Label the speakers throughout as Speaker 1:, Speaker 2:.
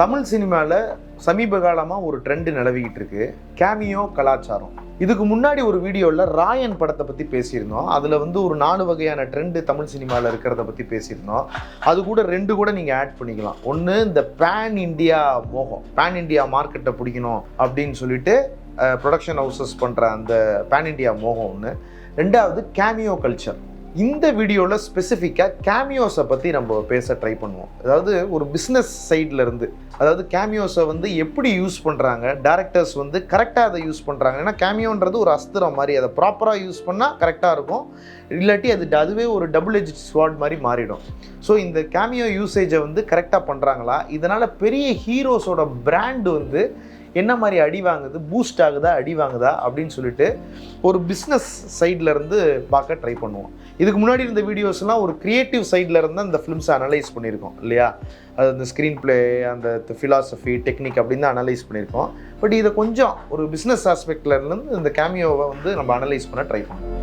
Speaker 1: தமிழ் சினிமாவில் சமீப காலமாக ஒரு ட்ரெண்டு நிலவிக்கிட்டு இருக்கு, கேமியோ கலாச்சாரம். இதுக்கு முன்னாடி ஒரு வீடியோவில் ராயன் படத்தை பற்றி பேசியிருந்தோம். அதில் வந்து ஒரு 4 வகையான ட்ரெண்டு தமிழ் சினிமாவில் இருக்கிறத பற்றி பேசியிருந்தோம். அது கூட 2 கூட நீங்கள் ஆட் பண்ணிக்கலாம். ஒன்று, இந்த பேன் இண்டியா மோகம், பேன் இண்டியா மார்க்கெட்டை பிடிக்கணும் அப்படின்னு சொல்லிட்டு ப்ரொடக்ஷன் ஹவுசஸ் பண்ணுற அந்த பேன் இண்டியா மோகம் ஒன்று. 2வது கேமியோ கல்ச்சர். இந்த வீடியோவில் ஸ்பெசிஃபிக்காக கேமியோஸை பற்றி நம்ம பேச ட்ரை பண்ணுவோம். அதாவது ஒரு பிஸ்னஸ் சைடில் இருந்து, அதாவது கேமியோஸை வந்து எப்படி யூஸ் பண்ணுறாங்க, டேரக்டர்ஸ் வந்து கரெக்டாக அதை யூஸ் பண்ணுறாங்க. ஏன்னா கேமியோன்றது ஒரு அஸ்திரம் மாதிரி, அதை ப்ராப்பராக யூஸ் பண்ணால் கரெக்டாக இருக்கும், இல்லாட்டி அதுவே ஒரு டபுள் எட்ஜ் ஸ்வார்ட் மாதிரி மாறிடும். ஸோ இந்த கேமியோ யூசேஜை வந்து கரெக்டாக பண்ணுறாங்களா, இதனால் பெரிய ஹீரோஸோட பிராண்டு வந்து என்ன மாதிரி அடி வாங்குது, பூஸ்ட் ஆகுதா, அடி வாங்குதா அப்படின்னு சொல்லிட்டு ஒரு பிஸ்னஸ் சைடில் இருந்து பார்க்க ட்ரை பண்ணுவோம். இதுக்கு முன்னாடி இருந்த வீடியோஸ்லாம் ஒரு கிரியேட்டிவ் சைடில் இருந்து அந்த ஃபிலிம்ஸை அனலைஸ் பண்ணியிருக்கோம் இல்லையா. அது அந்த ஸ்க்ரீன் பிளே, அந்த ஃபிலாசபி, டெக்னிக் அப்படின்னு தான் அனலைஸ் பண்ணியிருக்கோம். பட் இதை கொஞ்சம் ஒரு பிஸ்னஸ் ஆஸ்பெக்டில் இருந்து இந்த கேமியோவை வந்து நம்ம அனலைஸ் பண்ண ட்ரை பண்ணுவோம்.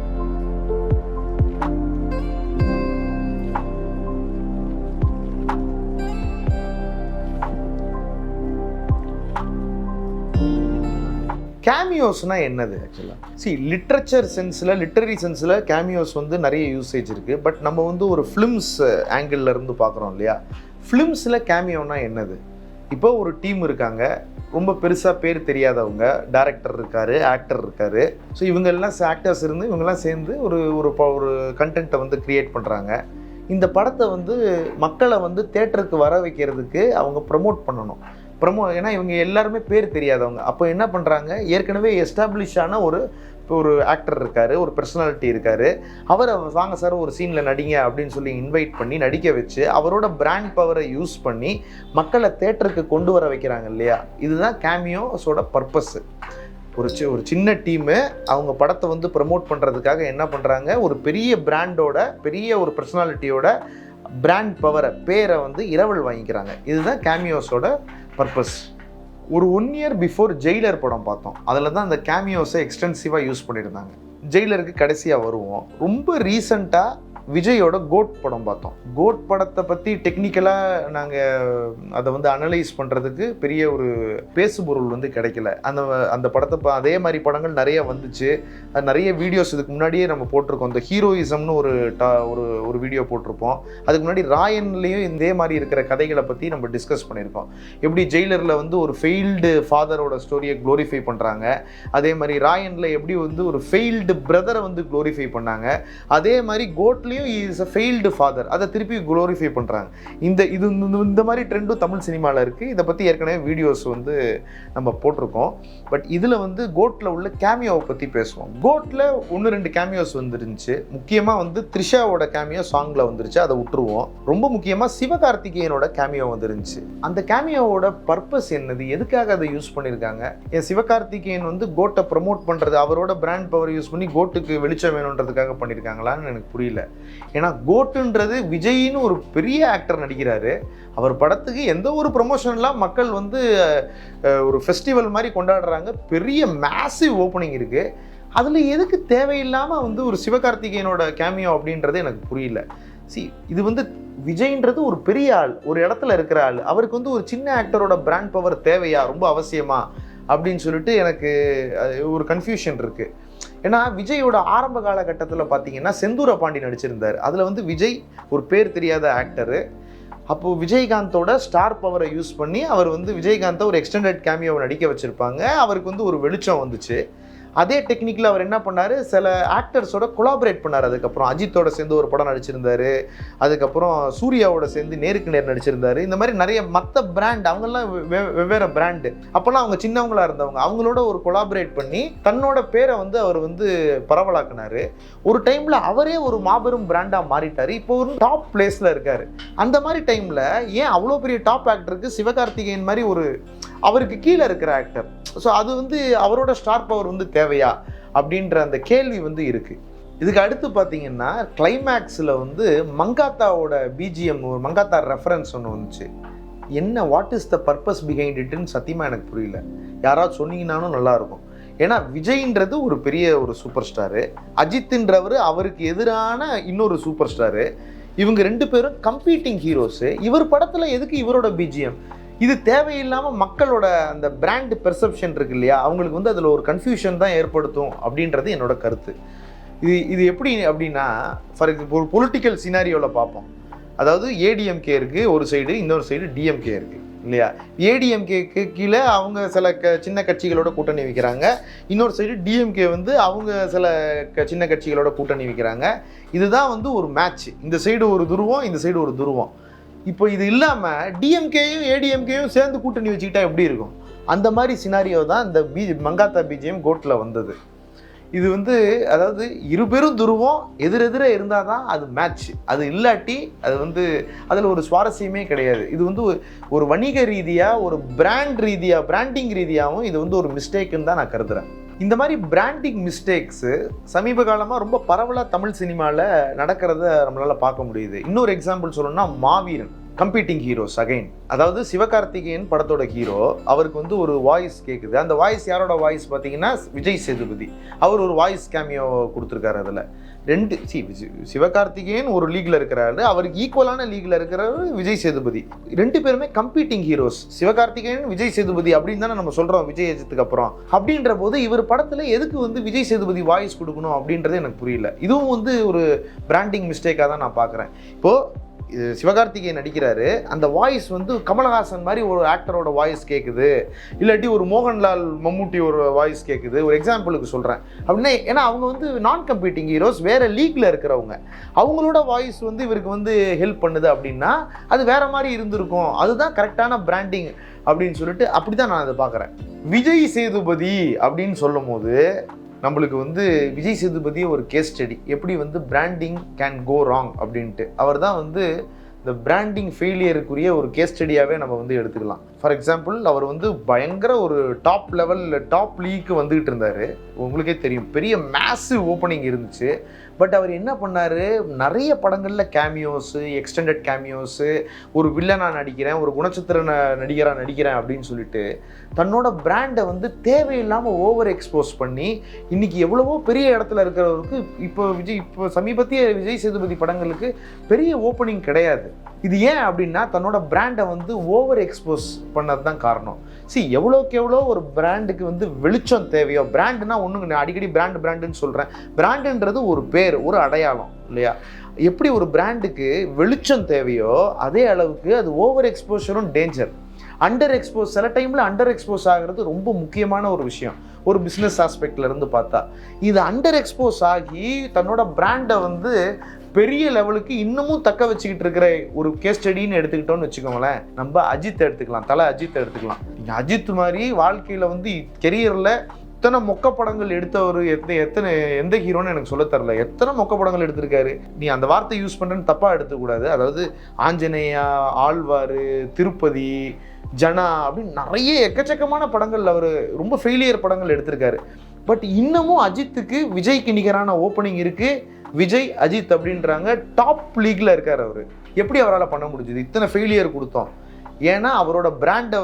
Speaker 1: கேமியோஸ்னால் என்னது ஆக்சுவலாக? லிட்ரேச்சர் சென்ஸில், லிட்ரரி சென்ஸில் கேமியோஸ் வந்து நிறைய யூசேஜ் இருக்குது. பட் நம்ம வந்து ஒரு ஃபிலிம்ஸ் ஆங்கிளில் இருந்து பார்க்குறோம் இல்லையா. ஃபிலிம்ஸில் கேமியோனா என்னது? இப்போ ஒரு டீம் இருக்காங்க, ரொம்ப பெருசாக பேர் தெரியாதவங்க, டைரக்டர் இருக்கார், ஆக்டர் இருக்கார். ஸோ இவங்கெல்லாம் ஆக்டர்ஸ் இருந்து இவங்கெல்லாம் சேர்ந்து ஒரு கண்டென்ட்டை வந்து க்ரியேட் பண்ணுறாங்க. இந்த படத்தை வந்து மக்களை வந்து தேட்டருக்கு வர வைக்கிறதுக்கு அவங்க ப்ரமோட் பண்ணணும். ஏன்னா இவங்க எல்லாருமே பேர் தெரியாதவங்க. அப்போ என்ன பண்ணுறாங்க, ஏற்கனவே எஸ்டாப்ளிஷ் ஆன ஒரு ஆக்டர் இருக்கார், ஒரு பர்சனாலிட்டி இருக்கார், அவரை வாங்க சார் ஒரு சீனில் நடிங்க அப்படின்னு சொல்லி இன்வைட் பண்ணி நடிக்க வச்சு அவரோட பிராண்ட் பவரை யூஸ் பண்ணி மக்களை தேட்டருக்கு கொண்டு வர வைக்கிறாங்க இல்லையா. இதுதான் கேமியோஸோட பர்பஸ். ஒரு சின்ன டீமு அவங்க படத்தை வந்து ப்ரமோட் பண்ணுறதுக்காக என்ன பண்ணுறாங்க, ஒரு பெரிய பிராண்டோட, பெரிய ஒரு பர்சனாலிட்டியோட பிராண்ட் பவரை, பேரை வந்து இரவல் வாங்கிக்கிறாங்க. இதுதான் கேமியோஸோட பர்பஸ். ஒரு 1 இயர் பிஃபோர் ஜெயிலர் படம் பார்த்தோம். அதில் தான் அந்த கேமியோஸை எக்ஸ்டென்சிவாக யூஸ் பண்ணியிருந்தாங்க. ஜெயிலருக்கு கடைசியாக வருவோம். ரொம்ப ரீசண்டாக விஜயோட கோட் படம் பார்த்தோம். கோட் படத்தை பற்றி டெக்னிக்கலாக நாங்கள் அதை வந்து அனலைஸ் பண்ணுறதுக்கு பெரிய ஒரு பேசுபொருள் வந்து கிடைக்கல. அந்த படத்தை அதே மாதிரி படங்கள் நிறைய வந்துச்சு. நிறைய வீடியோஸ் இதுக்கு முன்னாடியே நம்ம போட்டிருக்கோம். இந்த ஹீரோயிசம்னு ஒரு வீடியோ போட்டிருப்போம். அதுக்கு முன்னாடி ராயன்லேயும் இதே மாதிரி இருக்கிற கதைகளை பற்றி நம்ம டிஸ்கஸ் பண்ணியிருக்கோம். எப்படி ஜெயிலரில் வந்து ஒரு ஃபெயில்டு ஃபாதரோட ஸ்டோரியை க்ளோரிஃபை பண்ணுறாங்க, அதே மாதிரி ராயனில் எப்படி வந்து ஒரு ஃபெயில்டு பிரதரை வந்து க்ளோரிஃபை பண்ணாங்க, அதே மாதிரி கோட்லேயும் இஸ் a failed father, அதை திருப்பி குளோரிஃபை பண்ணுறாங்க. இந்த மாதிரி ட்ரெண்டும் தமிழ் சினிமாவில் இருக்குது. இதை பற்றி ஏற்கனவே வீடியோஸ் வந்து நம்ம போட்டிருக்கோம். பட் இதில் வந்து கோட்டில் உள்ள கேமியோவை பற்றி பேசுவோம். கோட்டில் 1-2 கேமியோஸ் வந்துருந்துச்சு. முக்கியமாக வந்து த்ரிஷாவோட கேமியோ சாங்கில் வந்துருச்சு, அதை விட்டுருவோம். ரொம்ப முக்கியமாக சிவகார்த்திகேயனோட கேமியோ வந்துருந்துச்சு. அந்த கேமியோவோட பர்பஸ் என்னது, எதுக்காக அதை யூஸ் பண்ணியிருக்காங்க? சிவகார்த்திகேயன் வந்து கோட்டை ப்ரமோட் பண்ணுறது, அவரோட பிராண்ட் பவர் யூஸ் பண்ணி கோட்டுக்கு வெளிச்சம் வேணுன்றதுக்காக பண்ணியிருக்காங்களான்னு எனக்கு புரியல. ஏன்னா கோட்டுன்றது விஜயின்னு ஒரு பெரிய ஆக்டர் நடிக்கிறாரு. அவர் படத்துக்கு எந்த ஒரு ப்ரொமோஷன்லாம் மக்கள் வந்து ஒரு ஃபெஸ்டிவல் மாதிரி கொண்டாடுறாங்க. பெரிய மேசிவ் ஓப்பனிங் இருக்குது. அதில் எதுக்கு தேவையில்லாமல் வந்து ஒரு சிவகார்த்திகேயனோட கேமியோ அப்படின்றது எனக்கு புரியல. இது வந்து விஜய்ன்றது ஒரு பெரிய ஆள், ஒரு இடத்துல இருக்கிற ஆள், அவருக்கு வந்து ஒரு சின்ன ஆக்டரோட பிராண்ட் பவர் தேவையா, ரொம்ப அவசியமா அப்படின்னு சொல்லிட்டு எனக்கு ஒரு கன்ஃபியூஷன் இருக்குது. ஏன்னா விஜயோட ஆரம்ப காலகட்டத்தில் பார்த்தீங்கன்னா செந்தூர பாண்டி நடிச்சிருந்தார். அதில் வந்து விஜய் ஒரு பேர் தெரியாத ஆக்டரு. அப்போது விஜயகாந்தோட ஸ்டார் பவரை யூஸ் பண்ணி அவர் வந்து விஜயகாந்தை ஒரு எக்ஸ்டெண்டட் கேமியோவை நடிக்க வச்சுருப்பாங்க. அவருக்கு வந்து ஒரு வெளிச்சம் வந்துச்சு. அதே டெக்னிக்கில் அவர் என்ன பண்ணார், சில ஆக்டர்ஸோட கொலாபரேட் பண்ணார். அதுக்கப்புறம் அஜித்தோட சேர்ந்து ஒரு படம் நடிச்சிருந்தார். அதுக்கப்புறம் சூர்யாவோட சேர்ந்து நேருக்கு நேர் நடிச்சிருந்தார். இந்த மாதிரி நிறைய மற்ற பிராண்ட், அவங்கெல்லாம் வெவ்வேறு பிராண்டு, அப்போல்லாம் அவங்க சின்னவங்களாக இருந்தவங்க, அவங்களோட ஒரு கொலாபரேட் பண்ணி தன்னோட பேரை வந்து அவர் வந்து பரவலாக்குனார். ஒரு டைமில் அவரே ஒரு மாபெரும் பிராண்டாக மாறிட்டார். இப்போ ஒரு டாப் பிளேஸில் இருக்கார். அந்த மாதிரி டைமில் ஏன் அவ்வளோ பெரிய டாப் ஆக்டருக்கு சிவகார்த்திகேயன் மாதிரி ஒரு அவருக்கு கீழே இருக்கிற ஆக்டர், ஸோ அது வந்து அவரோட ஸ்டார் பவர் வந்து தேவையா அப்படின்ற அந்த கேள்வி வந்து இருக்குது. இதுக்கு அடுத்து பார்த்தீங்கன்னா கிளைமேக்ஸில் வந்து மங்காத்தாவோட பிஜிஎம், ஒரு மங்காத்தா ரெஃபரன்ஸ் ஒன்று வந்துச்சு. என்ன, what is the purpose behind இட்னு சத்தியமாக எனக்கு புரியல. யாராவது சொன்னீங்கன்னாலும் நல்லாயிருக்கும். ஏன்னா விஜய்ன்றது ஒரு பெரிய ஒரு சூப்பர் ஸ்டாரு, அஜித்ன்றவர் அவருக்கு எதிரான இன்னொரு சூப்பர் ஸ்டாரு. இவங்க 2 பேரும் கம்பீட்டிங் ஹீரோஸு. இவர் படத்தில் எதுக்கு இவரோட பிஜிஎம்? இது தேவையில்லாமல் மக்களோட அந்த பிராண்ட் பெர்செப்ஷன் இருக்கு இல்லையா, அவங்களுக்கு வந்து அதில் ஒரு கன்ஃபியூஷன் தான் ஏற்படுத்தும் அப்படின்றது என்னோட கருத்து. இது எப்படி அப்படின்னா, ஃபார் எக்ஸாம்பிள் ஒரு பொலிட்டிக்கல் சினாரியோவில் பார்ப்போம். அதாவது ஏடிஎம்கே இருக்குது ஒரு சைடு, இன்னொரு சைடு டிஎம்கே இருக்குது இல்லையா. ஏடிஎம்கேக்கு கீழே அவங்க சில சின்ன கட்சிகளோட கூட்டணி வைக்கிறாங்க, இன்னொரு சைடு டிஎம்கே வந்து அவங்க சில சின்ன கட்சிகளோட கூட்டணி வைக்கிறாங்க. இதுதான் வந்து ஒரு மேட்ச். இந்த சைடு ஒரு துருவம், இந்த சைடு ஒரு துருவம். இப்போ இது இல்லாமல் டிஎம்கேயும் ஏடிஎம்கேயும் சேர்ந்து கூட்டணி வச்சுக்கிட்டா எப்படி இருக்கும்? அந்த மாதிரி சினாரியோ தான் இந்த மங்காத்தா பிஜிஎம் கோட்டில் வந்தது. இது வந்து அதாவது இருபெரும் துருவம் எதிரெதிர இருந்தால் தான் அது மேட்ச். அது இல்லாட்டி அது வந்து அதில் ஒரு சுவாரஸ்யமே கிடையாது. இது வந்து ஒரு வணிக ரீதியாக, ஒரு பிராண்டிங் ரீதியாகவும் இது வந்து ஒரு மிஸ்டேக்குன்னு தான் நான் கருதுகிறேன். இந்த மாதிரி பிராண்டிங் மிஸ்டேக்ஸு சமீப காலமாக ரொம்ப பரவலாக தமிழ் சினிமாவில் நடக்கிறத நம்மளால் பார்க்க முடியுது. இன்னொரு எக்ஸாம்பிள் சொல்லணும்னா மாவீரன், கம்பீட்டிங் ஹீரோஸ் அகைன். அதாவது சிவகார்த்திகேயன் படத்தோட ஹீரோ, அவருக்கு வந்து ஒரு வாய்ஸ் கேட்குது. அந்த வாய்ஸ் யாரோட வாய்ஸ் பார்த்தீங்கன்னா விஜய் சேதுபதி. அவர் ஒரு வாய்ஸ் கேமியோ கொடுத்துருக்காரு. அதில் சிவகார்த்திகேயன் ஒரு லீக்ல இருக்கிறாரு, அவருக்கு ஈக்குவலான லீக்ல இருக்கிறாரு விஜய் சேதுபதி. ரெண்டு பேருமே கம்பீட்டிங் ஹீரோஸ், சிவகார்த்திகேயன் விஜய் சேதுபதி அப்படின்னு தானே நம்ம சொல்றோம் விஜய் அஜித்துக்கு அப்புறம். அப்படின்ற போது இவர் படத்துல எதுக்கு வந்து விஜய் சேதுபதி வாய்ஸ் கொடுக்கணும் அப்படின்றது எனக்கு புரியல. இதுவும் வந்து ஒரு பிராண்டிங் மிஸ்டேக்காக தான் நான் பார்க்குறேன். இப்போ சிவகார்த்திகேயன் நடிக்கிறாரு, அந்த வாய்ஸ் வந்து கமலஹாசன் மாதிரி ஒரு ஆக்டரோட வாய்ஸ் கேட்குது, இல்லாட்டி ஒரு மோகன்லால் மம்முட்டி ஒரு வாய்ஸ் கேட்குது. ஒரு எக்ஸாம்பிளுக்கு சொல்கிறேன் அப்படின்னா, ஏன்னா அவங்க வந்து நான் கம்பீட்டிங் ஹீரோஸ், வேறு லீக்ல இருக்கிறவங்க, அவங்களோட வாய்ஸ் வந்து இவருக்கு வந்து ஹெல்ப் பண்ணுது அப்படின்னா அது வேற மாதிரி இருந்திருக்கும். அதுதான் கரெக்டான பிராண்டிங் அப்படின்னு சொல்லிட்டு அப்படி தான் நான் அதை பார்க்குறேன். விஜய் சேதுபதி அப்படின்னு சொல்லும் போது நம்மளுக்கு வந்து விஜய் சேதுபதி ஒரு கேஸ் ஸ்டடி, எப்படி வந்து பிராண்டிங் கேன் கோ ராங் அப்படின்ட்டு. அவர் தான் வந்து இந்த பிராண்டிங் ஃபெயிலியருக்குரிய ஒரு கேஸ் ஸ்டடியாகவே நம்ம வந்து எடுத்துக்கலாம். ஃபார் எக்ஸாம்பிள், அவர் வந்து பயங்கர ஒரு டாப் லீக்கு வந்துகிட்டு இருந்தார். உங்களுக்கே தெரியும், பெரிய மேசிவ் ஓப்பனிங் இருந்துச்சு. பட் அவர் என்ன பண்ணார், நிறைய படங்களில் கேமியோஸு, எக்ஸ்டெண்டட் கேமியோஸு, ஒரு வில்லனாக நடிக்கிறேன், ஒரு குணச்சித்திர நடிகராக நடிக்கிறேன் அப்படின்னு சொல்லிட்டு தன்னோட பிராண்டை வந்து தேவையில்லாமல் ஓவர் எக்ஸ்போஸ் பண்ணி இன்றைக்கி எவ்வளவோ பெரிய இடத்துல இருக்கிறவருக்கு இப்போ சமீபத்திய விஜய் சேதுபதி படங்களுக்கு பெரிய ஓப்பனிங் கிடையாது. இது ஏன் அப்படின்னா தன்னோட பிராண்டை வந்து ஓவர் எக்ஸ்போஸ் பண்ணது தான் காரணம். எவ்வளோக்கு எவ்வளோ ஒரு பிராண்டுக்கு வந்து வெளிச்சம் தேவையோ, பிராண்டுனா ஒன்றுங்க, அடிக்கடி பிராண்டுன்னு சொல்கிறேன். பிராண்டுன்றது ஒரு பேர், ஒரு அடையாளம் இல்லையா. எப்படி ஒரு பிராண்டுக்கு வெளிச்சம் தேவையோ அதே அளவுக்கு அது ஓவர் எக்ஸ்போஷரும் டேஞ்சர். சில டைமில் அண்டர் எக்ஸ்போஸ் ஆகிறது ரொம்ப முக்கியமான ஒரு விஷயம் ஒரு பிஸ்னஸ் ஆஸ்பெக்ட்ல இருந்து பார்த்தா. இது அண்டர் எக்ஸ்போஸ் ஆகி தன்னோட பிராண்டை வந்து பெரிய லெவலுக்கு இன்னமும் தக்க வச்சுக்கிட்டு இருக்கிற ஒரு கேஸ் ஸ்டடின்னு எடுத்துக்கிட்டோம்னு வச்சுக்கோங்களேன். நம்ம அஜித் எடுத்துக்கலாம், தலை அஜித் எடுத்துக்கலாம். அஜித் மாதிரி வாழ்க்கையில் வந்து கெரியரில் எத்தனை மொக்க படங்கள் எடுத்தவர், எந்த ஹீரோன்னு எனக்கு சொல்ல தரல. எத்தனை மொக்க படங்கள் எடுத்திருக்காரு. நீ அந்த வார்த்தை யூஸ் பண்ணுறேன்னு தப்பாக எடுத்துக்கூடாது. அதாவது ஆஞ்சநேயா, ஆழ்வார், திருப்பதி, ஜனா அப்படின்னு நிறைய எக்கச்சக்கமான படங்கள் அவர் ரொம்ப ஃபெயிலியர் படங்கள் எடுத்திருக்காரு. பட் இன்னமும் அஜித்துக்கு விஜய்க்கு நிகரான ஓப்பனிங் இருக்குது. விஜய் அஜித் அப்படின்றாங்க, டாப் லீக்ல இருக்கார் அவர். எப்படி அவரால் பண்ண முடிஞ்சது? இத்தனை ஃபெயிலியர் கொடுத்தோம். ஏன்னா அவரோட பிராண்டை,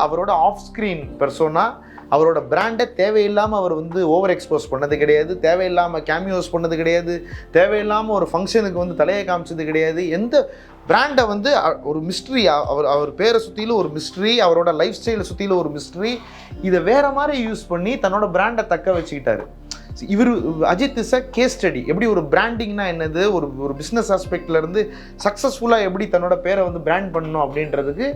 Speaker 1: அவரோட ஆஃப் ஸ்க்ரீன் பெர்சோனா, அவரோட பிராண்டை தேவையில்லாமல் அவர் வந்து ஓவர் எக்ஸ்போஸ் பண்ணது கிடையாது, தேவையில்லாமல் கேமியோஸ் பண்ணது கிடையாது, தேவையில்லாமல் ஒரு ஃபங்க்ஷனுக்கு வந்து தலையை காமிச்சது கிடையாது. எந்த பிராண்டை வந்து ஒரு மிஸ்ட்ரி, அவர் பேரை சுற்றிலும் ஒரு மிஸ்ட்ரி, அவரோட லைஃப் ஸ்டைலை சுற்றிலும் ஒரு மிஸ்ட்ரி, இதை வேற மாதிரி யூஸ் பண்ணி தன்னோட பிராண்டை தக்க வச்சுக்கிட்டாரு. இவர் Ajith is a case study. எப்படி ஒரு பிராண்டிங்னா என்னது, ஒரு பிஸ்னஸ் ஆஸ்பெக்ட்ல இருந்து சக்ஸஸ்ஃபுல்லாக எப்படி தன்னோட பேரை வந்து பிராண்ட் பண்ணணும் அப்படின்றதுக்கு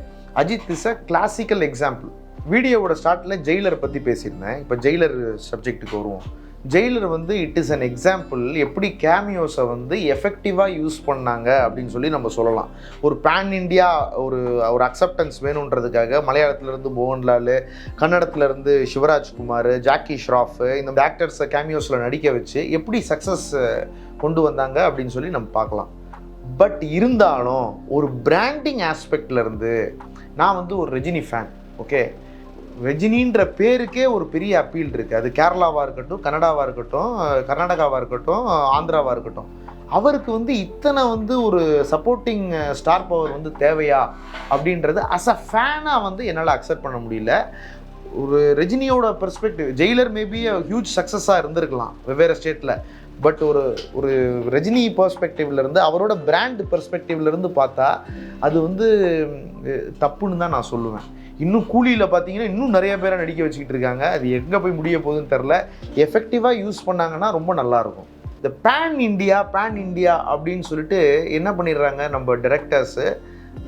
Speaker 1: Ajith is a classical example. வீடியோவோட ஸ்டார்ட்ல ஜெயிலர் பற்றி பேசியிருந்தேன். இப்போ ஜெயிலர் சப்ஜெக்ட்டுக்கு வருவோம். ஜெயிலர் வந்து இட் இஸ் அன் எக்ஸாம்பிள் எப்படி கேமியோஸை வந்து எஃபெக்டிவாக யூஸ் பண்ணாங்க அப்படின்னு சொல்லி நம்ம சொல்லலாம். ஒரு பேன் இண்டியா ஒரு அக்செப்டன்ஸ் வேணுன்றதுக்காக மலையாளத்துலேருந்து மோகன்லால், கன்னடத்துலேருந்து சிவராஜ்குமார், ஜாக்கி ஷ்ராஃப், இந்த ஆக்டர்ஸை கேமியோஸில் நடிக்க வச்சு எப்படி சக்ஸஸ் கொண்டு வந்தாங்க அப்படின்னு சொல்லி நம்ம பார்க்கலாம். பட் இருந்தாலும் ஒரு பிராண்டிங் ஆஸ்பெக்ட்லேருந்து நான் வந்து ஒரு ரஜினி ஃபேன். ஓகே, ரஜினின்ற பேருக்கே ஒரு பெரிய அப்பீல் இருக்குது. அது கேரளாவாக இருக்கட்டும், கன்னடாவாக இருக்கட்டும், கர்நாடகாவாக இருக்கட்டும், ஆந்திராவாக இருக்கட்டும். அவருக்கு வந்து இத்தனை வந்து ஒரு சப்போர்ட்டிங் ஸ்டார் பவர் வந்து தேவையா அப்படின்றது அஸ் அ ஃபேனாக வந்து என்னால் அக்செப்ட் பண்ண முடியல. ஒரு ரஜினியோட பெர்ஸ்பெக்டிவ், ஜெயிலர் மேபி ஹியூஜ் சக்ஸஸாக இருந்திருக்கலாம் வெவ்வேறு ஸ்டேட்டில். பட் ஒரு ரஜினி பெர்ஸ்பெக்டிவ்லேருந்து, அவரோட பிராண்ட் பெர்ஸ்பெக்டிவ்லேருந்து பார்த்தா அது வந்து தப்புன்னு தான் நான் சொல்லுவேன். இன்னும் கூலியில் பார்த்தீங்கன்னா இன்னும் நிறைய பேரை நடிக்க வச்சுக்கிட்டு இருக்காங்க. அது எங்கே போய் முடிய போகுதுன்னு தெரில. எஃபெக்டிவாக யூஸ் பண்ணாங்கன்னா ரொம்ப நல்லாயிருக்கும். இந்த பேன் இண்டியா அப்படின்னு சொல்லிட்டு என்ன பண்ணிடுறாங்க நம்ம டைரக்டர்ஸு,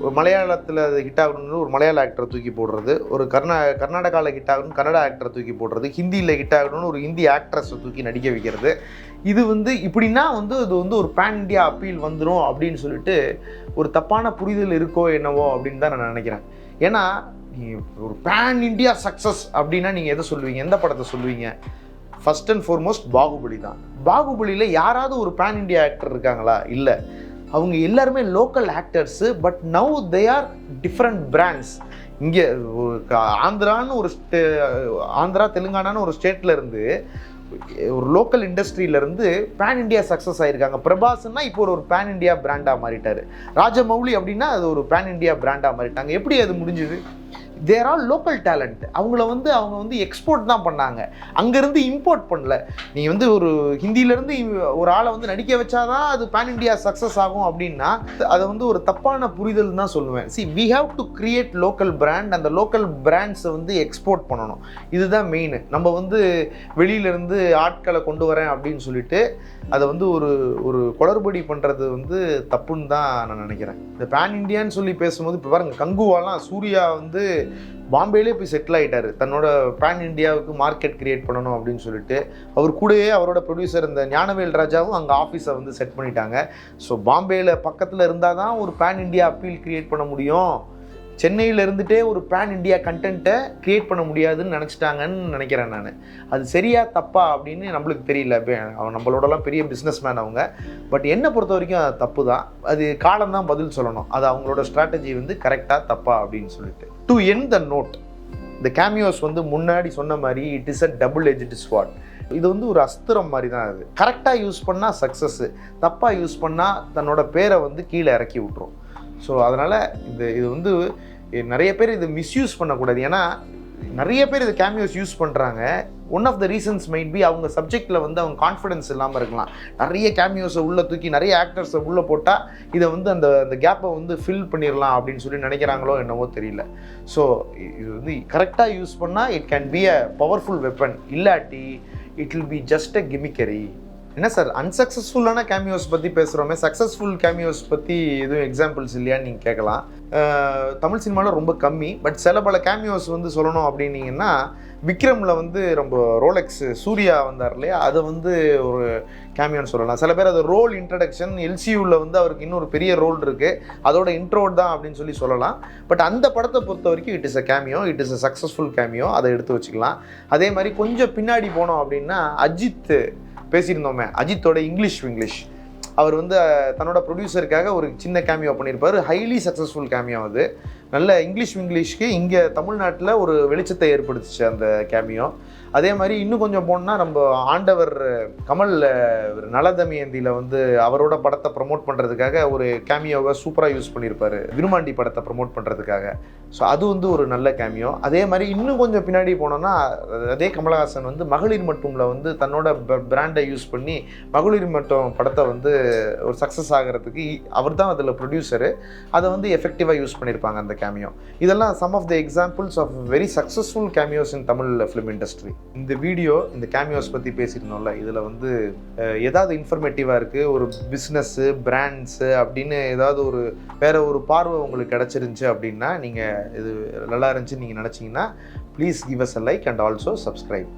Speaker 1: ஒரு மலையாளத்தில் அது ஹிட் ஆகணும்னு ஒரு மலையாள ஆக்டரை தூக்கி போடுறது, ஒரு கர்நாடகாவில் ஹிட் ஆகணும்னு கன்னடா ஆக்டரை தூக்கி போடுறது, ஹிந்தியில் ஹிட் ஆகணும்னு ஒரு ஹிந்தி ஆக்ட்ரஸை தூக்கி நடிக்க வைக்கிறது. இது இப்படின்னா இது ஒரு பேன் இண்டியா அப்பீல் வந்துடும் அப்படின்னு சொல்லிட்டு ஒரு தப்பான புரிதல் இருக்கோ என்னவோ அப்படின்னு தான் நான் நினைக்கிறேன். ஏன்னா ஒரு பேன் இண்டியா சக்ஸஸ் அப்படின்னா நீங்கள் எதை சொல்லுவீங்க, எந்த படத்தை சொல்லுவீங்க? ஃபர்ஸ்ட் அண்ட் ஃபார்மோஸ்ட் பாகுபலி தான். பாகுபலியில் யாராவது ஒரு பேன் இண்டியா ஆக்டர் இருக்காங்களா? இல்லை. அவங்க எல்லாருமே local actors. But now they are different brands. இங்கே ஆந்திரான்னு ஒரு ஆந்திரா தெலுங்கானான்னு ஒரு ஸ்டேட்டில் இருந்து ஒரு லோக்கல் இண்டஸ்ட்ரியிலேருந்து பேன் இண்டியா சக்ஸஸ் ஆகிருக்காங்க. பிரபாஸ்னா இப்போ ஒரு பேன் இண்டியா பிராண்டாக மாறிட்டார். ராஜமௌலி அப்படின்னா அது ஒரு பேன் இண்டியா பிராண்டாக மாறிட்டாங்க. எப்படி அது முடிஞ்சுது? தேர் ஆல் லோக்கல் டேலண்ட். அவங்க எக்ஸ்போர்ட் தான் பண்ணாங்க, அங்கேருந்து இம்போர்ட் பண்ணல. நீங்கள் ஒரு ஹிந்தியிலேருந்து ஒரு ஆளை நடிக்க வச்சாதான் அது பேன் இண்டியா சக்ஸஸ் ஆகும் அப்படின்னா அதை ஒரு தப்பான புரிதல் தான் சொல்லுவேன். We have to create local brand. அந்த லோக்கல் பிராண்ட்ஸை எக்ஸ்போர்ட் பண்ணணும். இதுதான் மெயின். நம்ம வெளியிலேருந்து ஆட்களை கொண்டு வரேன் அப்படின்னு சொல்லிட்டு அதை ஒரு குளறுபடி பண்ணுறது தப்புன்னு தான் நான் நினைக்கிறேன். இந்த பேன் இண்டியான்னு சொல்லி பேசும்போது இப்போ பாருங்கள், கங்குவாலாம் சூர்யா பாம்பேலே போய் செட்டில் ஆகிட்டார். தன்னோட பேன் இண்டியாவுக்கு மார்க்கெட் கிரியேட் பண்ணணும் அப்படின்னு சொல்லிட்டு அவர் கூடயே அவரோட ப்ரொடியூசர் இந்த ஞானவேல் ராஜாவும் அங்கே ஆஃபீஸை செட் பண்ணிட்டாங்க. ஸோ பாம்பேயில் பக்கத்தில் இருந்தால் தான் ஒரு பேன் இண்டியா அப்பீல் கிரியேட் பண்ண முடியும். சென்னையில் இருந்துகிட்டே ஒரு பேன் இண்டியா கண்டென்ட்டை க்ரியேட் பண்ண முடியாதுன்னு நினச்சிட்டாங்கன்னு நினைக்கிறேன் நான். அது சரியா தப்பா அப்படின்னு நம்மளுக்கு தெரியல. நம்மளோடலாம் பெரிய பிஸ்னஸ் மேன் அவங்க. பட் என்னை பொறுத்த வரைக்கும் அது தப்பு தான். அது காலம்தான் பதில் சொல்லணும். அது அவங்களோட ஸ்ட்ராட்டஜி கரெக்டாக தப்பா அப்படின்னு சொல்லிட்டு. டு எண்ட் த நோட், இந்த கேமியோஸ் முன்னாடி சொன்ன மாதிரி it is a double edged sword. இது ஒரு அஸ்திரம் மாதிரி தான். அது கரெக்டாக யூஸ் பண்ணால் சக்ஸஸ்ஸு, தப்பாக யூஸ் பண்ணால் தன்னோட பேரை கீழே இறக்கி விட்ரும். ஸோ அதனால் இது நிறைய பேர் இதை மிஸ்யூஸ் பண்ணக்கூடாது. ஏன்னா நிறைய பேர் இது கேமியோஸ் யூஸ் பண்ணுறாங்க. One of the reasons might be அவங்க சப்ஜெக்டில் அவங்க கான்ஃபிடன்ஸ் இல்லாமல் இருக்கலாம். நிறைய கேமியோஸை உள்ளே தூக்கி நிறைய ஆக்டர்ஸை உள்ளே போட்டால் இதை அந்த கேப்பை ஃபில் பண்ணிடலாம் அப்படின்னு சொல்லி நினைக்கிறாங்களோ என்னவோ தெரியல. ஸோ இது கரெக்டாக யூஸ் பண்ணால் it can be a powerful weapon. இல்லாட்டி it will be just a gimmickry. என்ன சார், அன்சக்ஸஸ்ஃபுல்லான கேமியோஸ் பற்றி பேசுகிறோமே, சக்ஸஸ்ஃபுல் கேமியோஸ் பற்றி எதுவும் எக்ஸாம்பிள்ஸ் இல்லையான்னு நீங்கள் கேட்கலாம். தமிழ் சினிமாவில் ரொம்ப கம்மி. பட் சில பல கேமியோஸ் சொல்லணும் அப்படின்னீங்கன்னா, விக்ரமில் ரொம்ப ரோலெக்ஸ் சூர்யா வந்தார் இல்லையா, அதை ஒரு கேமியோன்னு சொல்லலாம். சில பேர் அது ரோல் இன்ட்ரடக்ஷன், எல்சியூவில் அவருக்கு இன்னொரு பெரிய ரோல் இருக்குது, அதோட இன்ட்ரோட் தான் அப்படின்னு சொல்லலாம். பட் அந்த படத்தை பொறுத்த வரைக்கும் it is a cameo, it is a successful cameo, அதை எடுத்து வச்சுக்கலாம். அதே மாதிரி கொஞ்சம் பின்னாடி போனோம் அப்படின்னா, அஜித் பேசியிருந்தோமே, அஜித்தோட இங்கிலீஷ் அவர் தன்னோட ப்ரொடியூசருக்காக ஒரு சின்ன கேமியோ பண்ணியிருப்பார். Highly successful cameo. அது நல்ல இங்கிலீஷ்க்கு இங்கே தமிழ்நாட்டில் ஒரு வெளிச்சத்தை ஏற்படுத்துச்சு அந்த கேமியோ. அதே மாதிரி இன்னும் கொஞ்சம் போனால் நம்ம ஆண்டவர் கமல் நலதமயந்தியில் அவரோட படத்தை ப்ரமோட் பண்ணுறதுக்காக ஒரு கேமியோவை சூப்பராக யூஸ் பண்ணியிருப்பார், விருமாண்டி படத்தை ப்ரமோட் பண்ணுறதுக்காக. ஸோ அது ஒரு நல்ல கேமியோ. அதே மாதிரி இன்னும் கொஞ்சம் பின்னாடி போனோன்னா, அதே கமலஹாசன் மகளிர் மட்டும்ல தன்னோட பிராண்டை யூஸ் பண்ணி மகளிர் மட்டும் படத்தை ஒரு சக்ஸஸ் ஆகிறதுக்கு அவர் தான் அதில் ப்ரொடியூசரு. அதை எஃபெக்டிவாக யூஸ் பண்ணியிருப்பாங்க அந்த கேமியோ. இதெல்லாம் some of the examples of very successful cameos in Tamil film industry. இந்த வீடியோ இந்த கேமியோஸ் பற்றி பேசியிருந்தோம்ல, இதில் ஏதாவது இன்ஃபர்மேட்டிவாக இருக்குது, ஒரு பிஸ்னஸ்ஸு பிராண்ட்ஸு அப்படின்னு ஏதாவது வேறு ஒரு பார்வை உங்களுக்கு கிடச்சிருந்துச்சு அப்படின்னா, நீங்கள் இது நல்லா இருந்துச்சு நீங்கள் நினச்சிங்கன்னா please give us a like and also subscribe.